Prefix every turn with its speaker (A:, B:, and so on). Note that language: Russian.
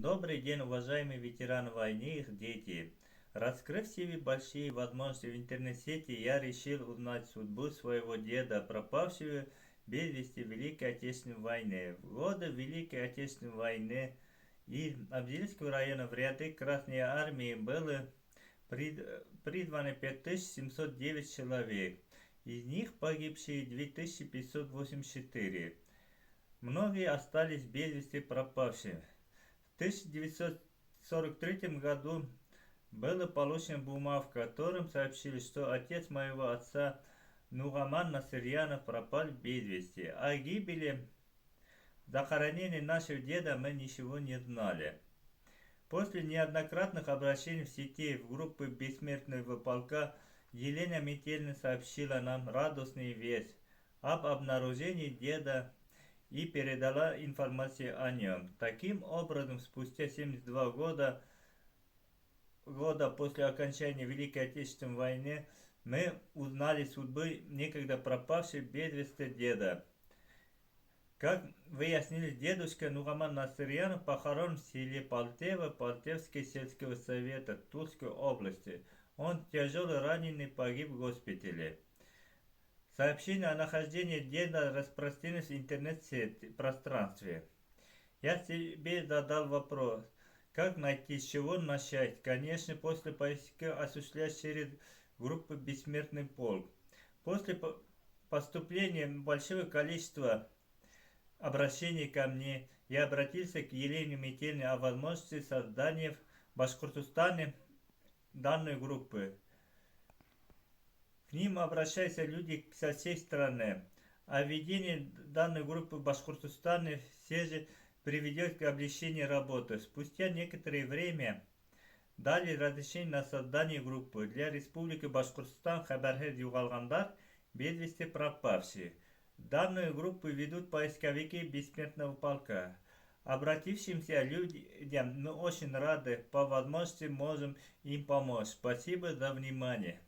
A: Добрый день, уважаемые ветераны войны и их дети. Раскрыв себе большие возможности в интернет-сети, я решил узнать судьбу своего деда, пропавшего без вести в Великой Отечественной войне. В годы Великой Отечественной войны из Абдилского района в ряды Красной Армии было призвано 5709 человек. Из них погибшие 2584. Многие остались без вести пропавшими. В 1943 году была получена бумага, в котором сообщили, что отец моего отца Нугаман Насырьянов пропал без вести. О гибели захоронения нашего деда мы ничего не знали. После неоднократных обращений в сети в группы бессмертного полка Елена Метельна сообщила нам радостный весть об обнаружении деда и передала информацию о нем. Таким образом, спустя 72 года после окончания Великой Отечественной войны мы узнали судьбы некогда пропавшего без вести деда. Как выяснили, дедушка Нугаман Насырьянов похоронен в селе Палтево Палтевского сельского совета Тульской области. Он тяжело раненый, погиб в госпитале. Сообщение о нахождении деда распространилось в интернет-пространстве. Я себе задал вопрос, как найти, с чего начать. Конечно, после поиска осуществлять через группу «Бессмертный полк». После поступления большого количества обращений ко мне, я обратился к Елене Метельне о возможности создания в Башкортостане данной группы. К ним обращаются люди со всей страны. А введение данной группы в Башкортостане все же приведет к облегчению работы. Спустя некоторое время дали разрешение на создание группы для Республики Башкортостан Хабархез Югалгандар без вести пропавшие. Данную группу ведут поисковики Бессмертного полка. Обратившимся людям мы очень рады, по возможности можем им помочь. Спасибо за внимание.